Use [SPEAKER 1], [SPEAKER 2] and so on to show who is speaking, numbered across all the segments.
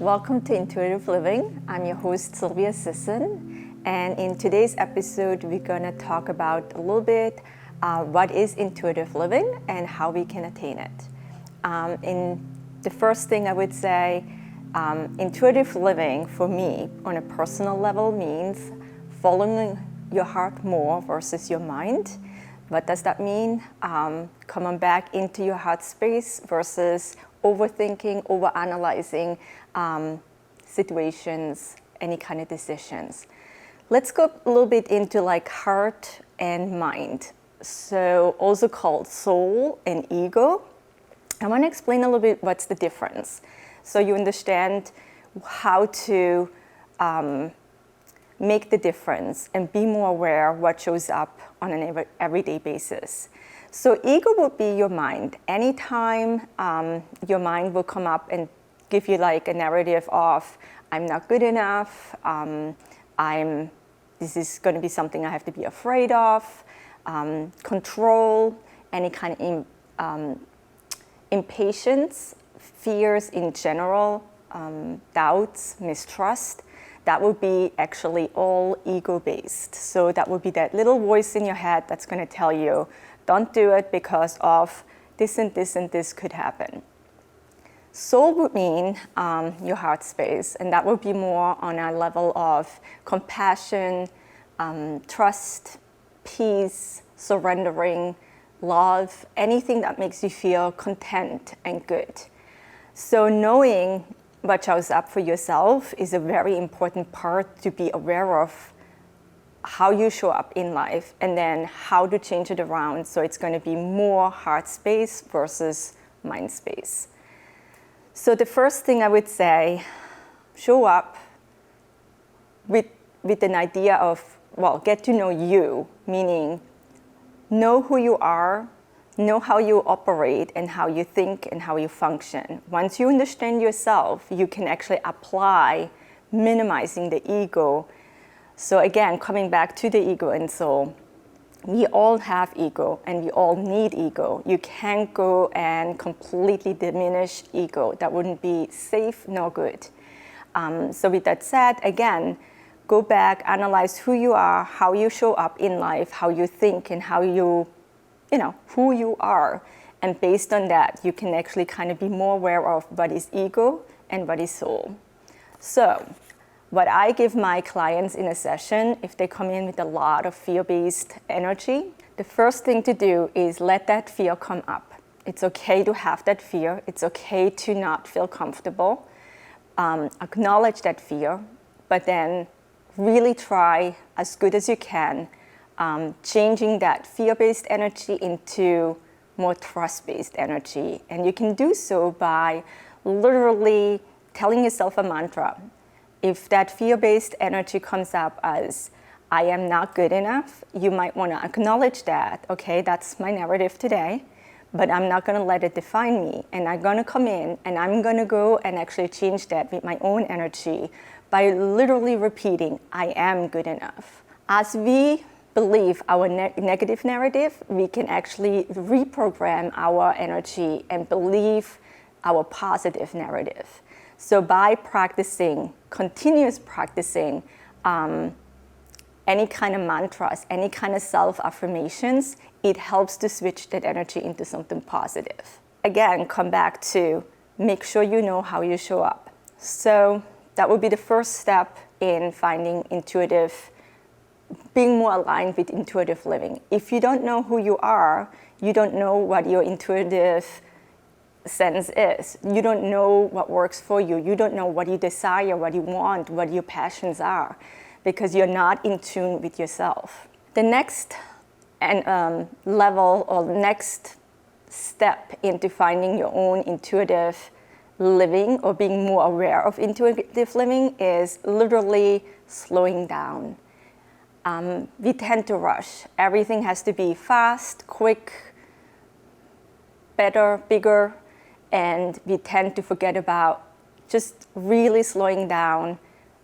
[SPEAKER 1] Welcome to Intuitive Living. I'm your host, Sylvia Sisson, and in today's episode, we're going to talk about a little bit what is intuitive living and how we can attain it. In the first thing I would say, intuitive living for me on a personal level means following your heart more versus your mind. What does that mean? Coming back into your heart space versus overthinking, overanalyzing situations, any kind of decisions. Let's go a little bit into like heart and mind. So also called soul and ego. I want to explain a little bit what's the difference, so you understand how to make the difference and be more aware of what shows up on an everyday basis. So ego would be your mind. Anytime your mind will come up and give you like a narrative of, I'm not good enough, this is going to be something I have to be afraid of, control, any kind of impatience, fears in general, doubts, mistrust, that would be actually all ego-based. So that would be that little voice in your head that's going to tell you, don't do it because of this and this and this could happen. Soul would mean your heart space, and that would be more on a level of compassion, trust, peace, surrendering, love, anything that makes you feel content and good. So knowing what shows up for yourself is a very important part to be aware of how you show up in life and then how to change it around so it's going to be more heart space versus mind space. So the first thing I would say, show up with an idea of, get to know you, meaning know who you are, know how you operate and how you think and how you function. Once you understand yourself, you can actually apply minimizing the ego. So again, coming back to the ego and soul, we all have ego and we all need ego. You can't go and completely diminish ego. That wouldn't be safe nor good. So with that said, again, go back, analyze who you are, how you show up in life, how you think and how who you are. And based on that, you can actually kind of be more aware of what is ego and what is soul. So what I give my clients in a session, if they come in with a lot of fear-based energy, the first thing to do is let that fear come up. It's okay to have that fear. It's okay to not feel comfortable. Acknowledge that fear, but then really try as good as you can changing that fear-based energy into more trust-based energy. And you can do so by literally telling yourself a mantra. If that fear-based energy comes up as, I am not good enough, you might want to acknowledge that, okay, that's my narrative today, but I'm not going to let it define me. And I'm going to come in and I'm going to go and actually change that with my own energy by literally repeating, I am good enough. As we believe our negative narrative, we can actually reprogram our energy and believe our positive narrative. So by practicing, continuous practicing, any kind of mantras, any kind of self-affirmations, it helps to switch that energy into something positive. Again, come back to make sure you know how you show up. So that would be the first step in finding being more aligned with intuitive living. If you don't know who you are, you don't know what your intuitive sense is. You don't know what works for you. You don't know what you desire, what you want, what your passions are, because you're not in tune with yourself. The next level or next step into finding your own intuitive living or being more aware of intuitive living is literally slowing down. We tend to rush. Everything has to be fast, quick, better, bigger, and we tend to forget about just really slowing down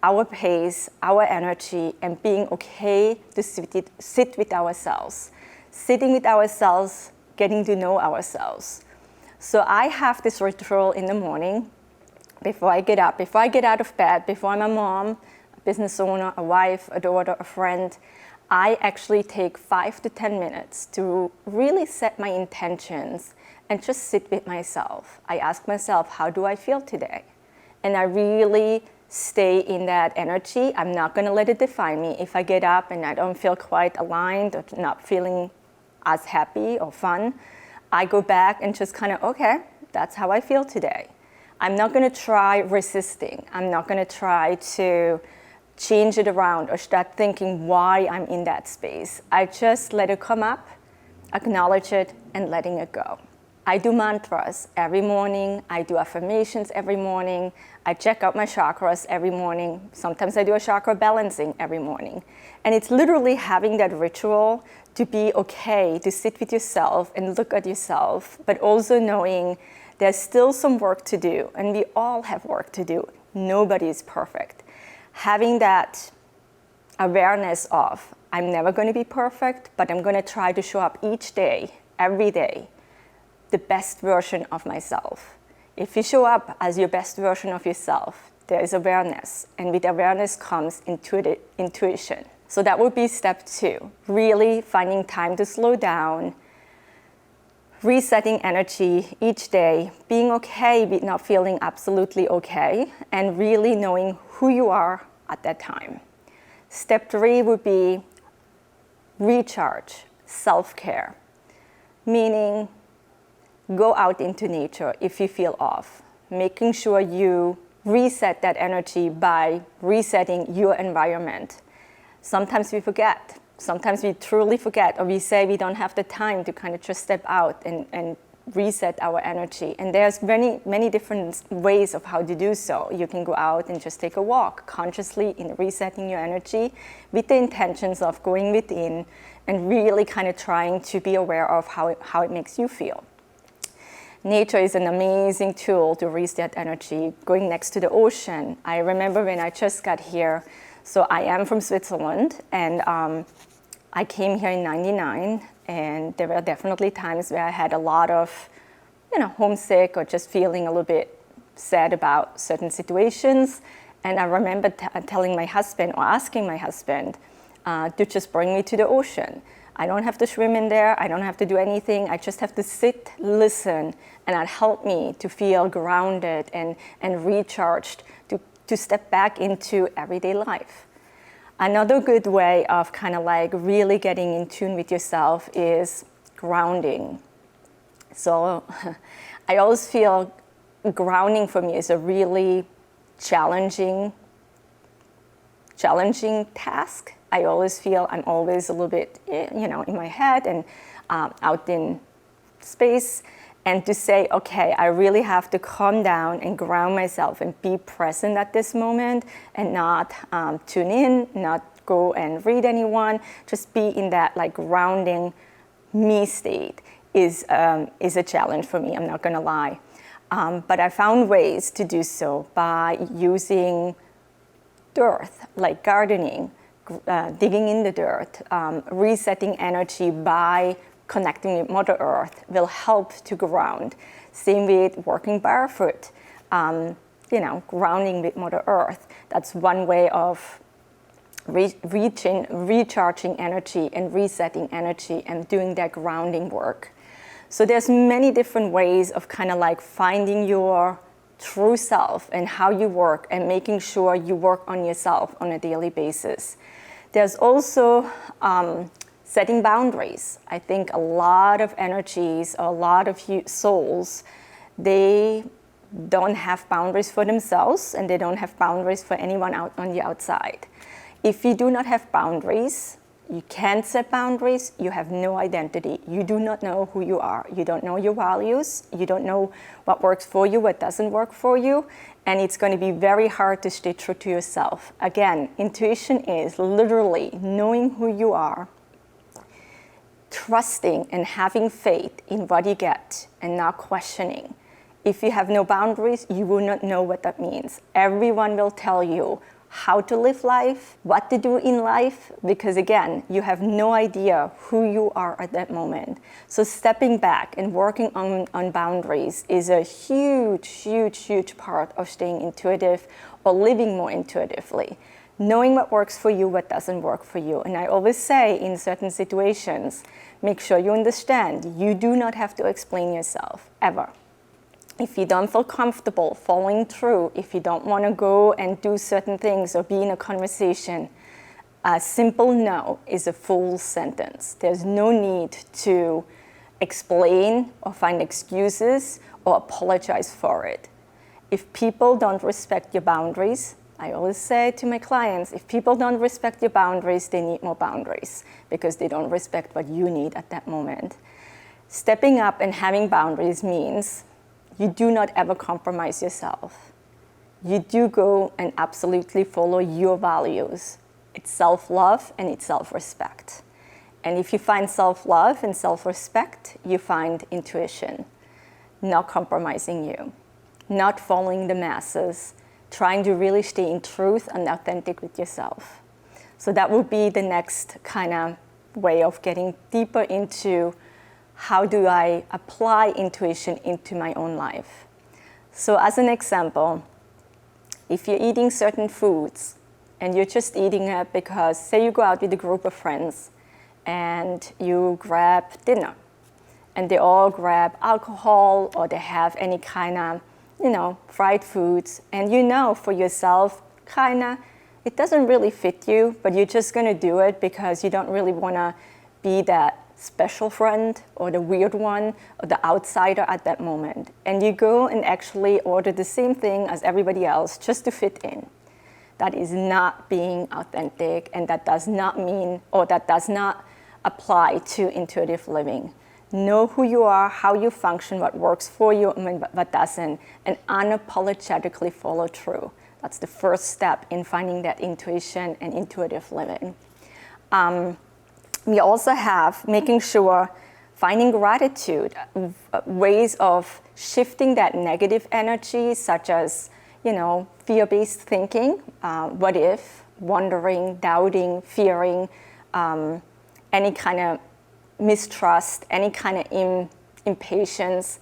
[SPEAKER 1] our pace, our energy, and being okay to sit with ourselves. Sitting with ourselves, getting to know ourselves. So I have this ritual in the morning before I get up, before I get out of bed, before I'm a mom, a business owner, a wife, a daughter, a friend, I actually take 5 to 10 minutes to really set my intentions and just sit with myself. I ask myself, how do I feel today? And I really stay in that energy. I'm not going to let it define me. If I get up and I don't feel quite aligned or not feeling as happy or fun, I go back and just kind of, okay, that's how I feel today. I'm not going to try resisting. I'm not going to try to change it around or start thinking why I'm in that space. I just let it come up, acknowledge it, and letting it go. I do mantras every morning. I do affirmations every morning. I check out my chakras every morning. Sometimes I do a chakra balancing every morning. And it's literally having that ritual to be okay, to sit with yourself and look at yourself, but also knowing there's still some work to do, and we all have work to do. Nobody is perfect. Having that awareness of, I'm never going to be perfect, but I'm going to try to show up each day, every day, the best version of myself. If you show up as your best version of yourself, there is awareness, and with awareness comes intuition. So that would be step 2, really finding time to slow down, resetting energy each day, being okay with not feeling absolutely okay, and really knowing who you are at that time. Step 3 would be recharge, self-care, meaning go out into nature if you feel off, making sure you reset that energy by resetting your environment. Sometimes we forget. Sometimes we truly forget, or we say we don't have the time to kind of just step out and reset our energy. And there's many different ways of how to do so. You can go out and just take a walk consciously in resetting your energy with the intentions of going within and really kind of trying to be aware of how it makes you feel. Nature is an amazing tool to reset energy. Going next to the ocean. I remember when I just got here, so I am from Switzerland, and I came here in '99, and there were definitely times where I had a lot of, homesick or just feeling a little bit sad about certain situations. And I remember telling my husband or asking my husband to just bring me to the ocean. I don't have to swim in there. I don't have to do anything. I just have to sit, listen, and that helped me to feel grounded and recharged to step back into everyday life. Another good way of kind of like really getting in tune with yourself is grounding. So I always feel grounding for me is a really challenging task. I always feel I'm always a little bit, in my head and out in space. And to say, okay, I really have to calm down and ground myself and be present at this moment and not tune in, not go and read anyone, just be in that like grounding me state is a challenge for me, I'm not gonna lie. But I found ways to do so by using dirt, like gardening, digging in the dirt, resetting energy by connecting with Mother Earth will help to ground. Same with working barefoot, grounding with Mother Earth. That's one way of recharging energy and resetting energy and doing that grounding work. So there's many different ways of kind of like finding your true self and how you work and making sure you work on yourself on a daily basis. There's also setting boundaries. I think a lot of energies, a lot of souls, they don't have boundaries for themselves and they don't have boundaries for anyone out on the outside. If you do not have boundaries, you can't set boundaries, you have no identity. You do not know who you are. You don't know your values. You don't know what works for you, what doesn't work for you. And it's going to be very hard to stay true to yourself. Again, intuition is literally knowing who you are, trusting and having faith in what you get and not questioning. If you have no boundaries, you will not know what that means. Everyone will tell you how to live life, what to do in life, because again, you have no idea who you are at that moment. So stepping back and working on boundaries is a huge, huge, huge part of staying intuitive or living more intuitively. Knowing what works for you, what doesn't work for you. And I always say in certain situations, make sure you understand, you do not have to explain yourself, ever. If you don't feel comfortable following through, if you don't want to go and do certain things or be in a conversation, a simple no is a full sentence. There's no need to explain or find excuses or apologize for it. If people don't respect your boundaries, I always say to my clients, if people don't respect your boundaries, they need more boundaries because they don't respect what you need at that moment. Stepping up and having boundaries means you do not ever compromise yourself. You do go and absolutely follow your values. It's self-love and it's self-respect. And if you find self-love and self-respect, you find intuition, not compromising you, not following the masses, trying to really stay in truth and authentic with yourself. So that would be the next kind of way of getting deeper into how do I apply intuition into my own life. So as an example, if you're eating certain foods and you're just eating it because, say you go out with a group of friends and you grab dinner and they all grab alcohol or they have any kind of, fried foods, and for yourself, it doesn't really fit you, but you're just gonna do it because you don't really wanna be that special friend or the weird one or the outsider at that moment. And you go and actually order the same thing as everybody else just to fit in. That is not being authentic, and that does not mean, or that does not apply to intuitive living. Know who you are, how you function, what works for you and what doesn't, and unapologetically follow through. That's the first step in finding that intuition and intuitive living. We also have making sure finding gratitude, ways of shifting that negative energy, such as, fear-based thinking, what if, wondering, doubting, fearing, any kind of mistrust, any kind of impatience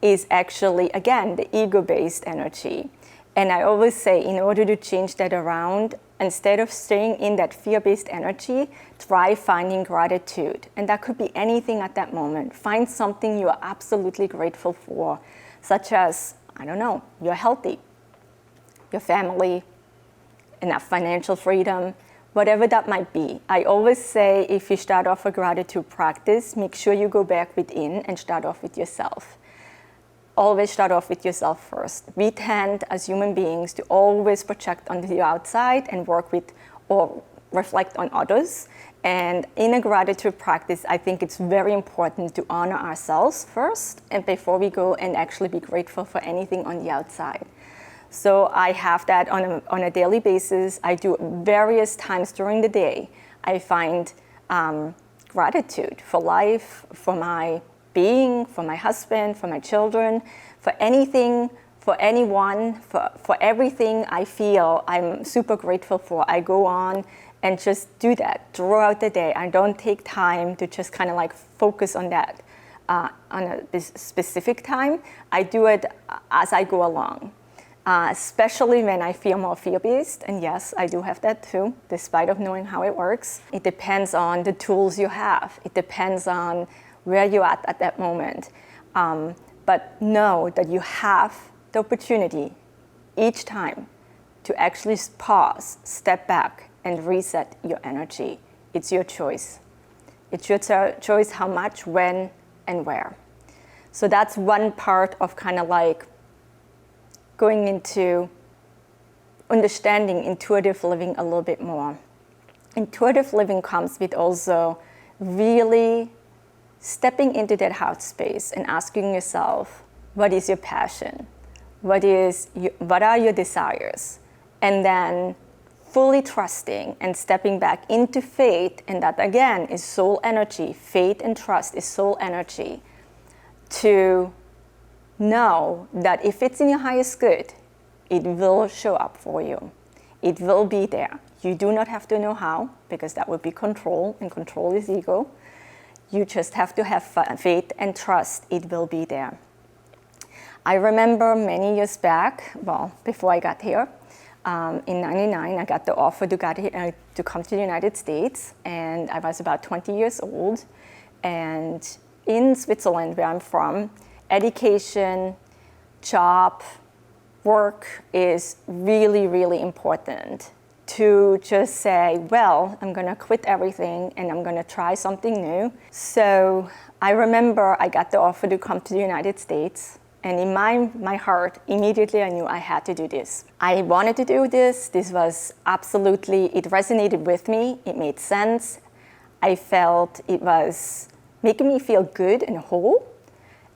[SPEAKER 1] is actually, again, the ego-based energy. And I always say, in order to change that around, instead of staying in that fear-based energy, try finding gratitude. And that could be anything at that moment. Find something you are absolutely grateful for, such as, you're healthy, your family, enough financial freedom, whatever that might be. I always say, if you start off a gratitude practice, make sure you go back within and start off with yourself. Always start off with yourself first. We tend, as human beings, to always project onto the outside and work with or reflect on others. And in a gratitude practice, I think it's very important to honor ourselves first, and before we go and actually be grateful for anything on the outside. So I have that on a daily basis. I do it various times during the day. I find gratitude for life, for my being, for my husband, for my children, for anything, for anyone, for everything I feel I'm super grateful for. I go on and just do that throughout the day. I don't take time to just kind of focus on that on a specific time. I do it as I go along. Especially when I feel more fear-based, and yes, I do have that too, despite of knowing how it works. It depends on the tools you have. It depends on where you're at that moment. But know that you have the opportunity each time to actually pause, step back, and reset your energy. It's your choice. It's your choice how much, when, and where. So that's one part of kind of going into understanding intuitive living a little bit more. Intuitive living comes with also really stepping into that heart space and asking yourself, what is your passion? What are your desires? And then fully trusting and stepping back into faith, and that again is soul energy. Faith and trust is soul energy. To know that if it's in your highest good, it will show up for you. It will be there. You do not have to know how, because that would be control, and control is ego. You just have to have faith and trust it will be there. I remember many years back, well, before I got here, in '99, I got the offer to come to the United States, and I was about 20 years old. And in Switzerland, where I'm from, education, job, work is really, really important. To just say, well, I'm gonna quit everything and I'm gonna try something new. So I remember I got the offer to come to the United States, and in my heart, immediately I knew I had to do this. I wanted to do this. This was absolutely, it resonated with me. It made sense. I felt it was making me feel good and whole.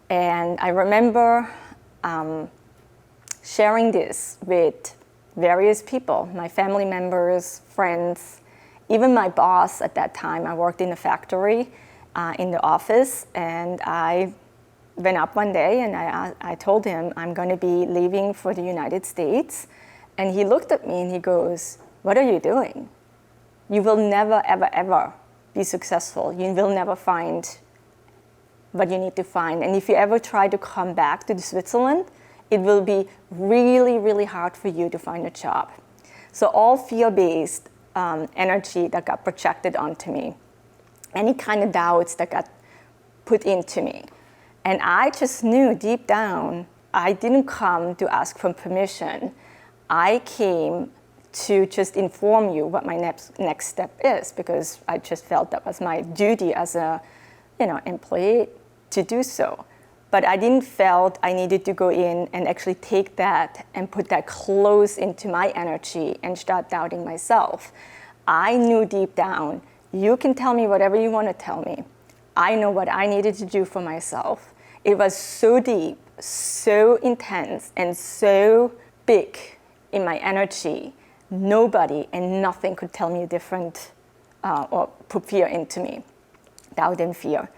[SPEAKER 1] And I remember sharing this with various people, my family members, friends, even my boss at that time. I worked in a factory, in the office, and I went up one day and I told him I'm going to be leaving for the United States. And he looked at me and he goes, "What are you doing? You will never, ever, ever be successful. You will never find what you need to find. And if you ever try to come back to Switzerland, it will be really, really hard for you to find a job." So all fear-based energy that got projected onto me, any kind of doubts that got put into me. And I just knew deep down, I didn't come to ask for permission. I came to just inform you what my next step is, because I just felt that was my duty as a employee to do so. But I didn't felt I needed to go in and actually take that and put that close into my energy and start doubting myself. I knew deep down, you can tell me whatever you want to tell me. I know what I needed to do for myself. It was so deep, so intense, and so big in my energy. Nobody and nothing could tell me different or put fear into me, doubt and fear.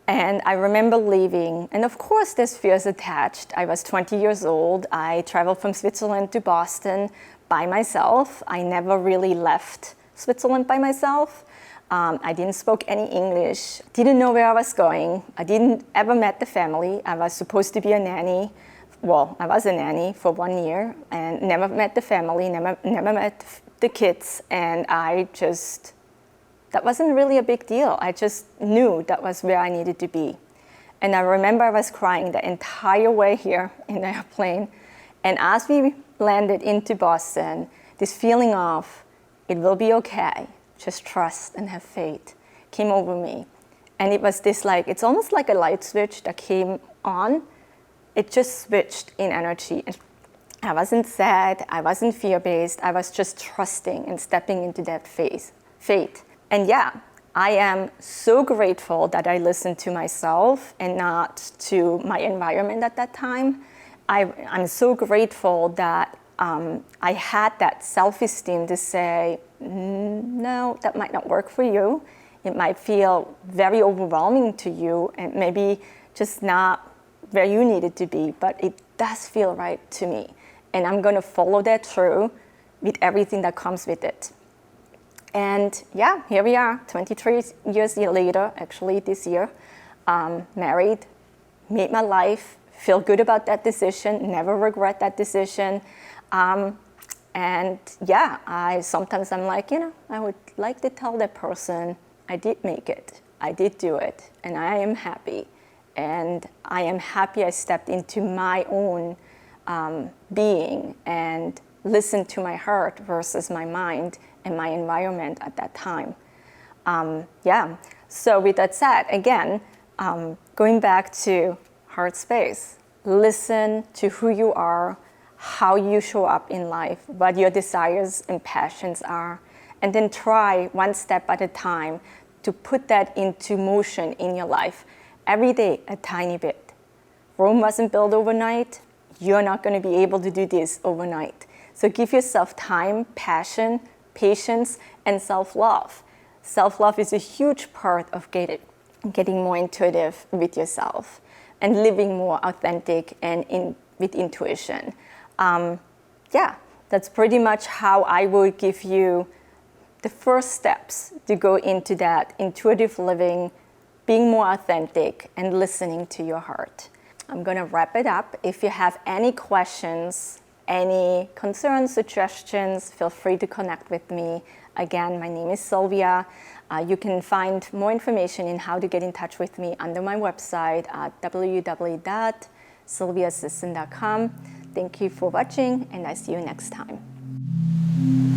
[SPEAKER 1] And I remember leaving, and of course there's fears attached. I was 20 years old. I traveled from Switzerland to Boston by myself. I never really left Switzerland by myself. I didn't speak any English, didn't know where I was going. I didn't ever met the family. I was supposed to be a nanny. Well, I was a nanny for 1 year and never met the family, never met the kids. And that wasn't really a big deal. I just knew that was where I needed to be. And I remember I was crying the entire way here in the airplane. And as we landed into Boston, this feeling of, it will be okay, just trust and have faith, came over me. And it was this it's almost like a light switch that came on. It just switched in energy. I wasn't sad, I wasn't fear-based, I was just trusting and stepping into that faith. And yeah, I am so grateful that I listened to myself and not to my environment at that time. I'm so grateful that I had that self-esteem to say, no, that might not work for you. It might feel very overwhelming to you and maybe just not where you needed to be, but it does feel right to me. And I'm going to follow that through with everything that comes with it. And yeah, here we are, 23 years later, actually this year, married, made my life, feel good about that decision, never regret that decision. And yeah, sometimes I'm like, I would like to tell that person, I did make it, I did do it, and I am happy. And I am happy I stepped into my own being and listened to my heart versus my mind and my environment at that time. So with that said, again, going back to heart space, listen to who you are, how you show up in life, what your desires and passions are, and then try one step at a time to put that into motion in your life. Every day, a tiny bit. Rome wasn't built overnight. You're not going to be able to do this overnight. So give yourself time, passion, patience, and self-love. Self-love is a huge part of getting more intuitive with yourself and living more authentic and with intuition. That's pretty much how I would give you the first steps to go into that intuitive living, being more authentic, and listening to your heart. I'm going to wrap it up. If you have any questions, any concerns, suggestions, feel free to connect with me. Again, my name is Sylvia. You can find more information in how to get in touch with me under my website at www.sylviaassistant.com. Thank you for watching, and I see you next time.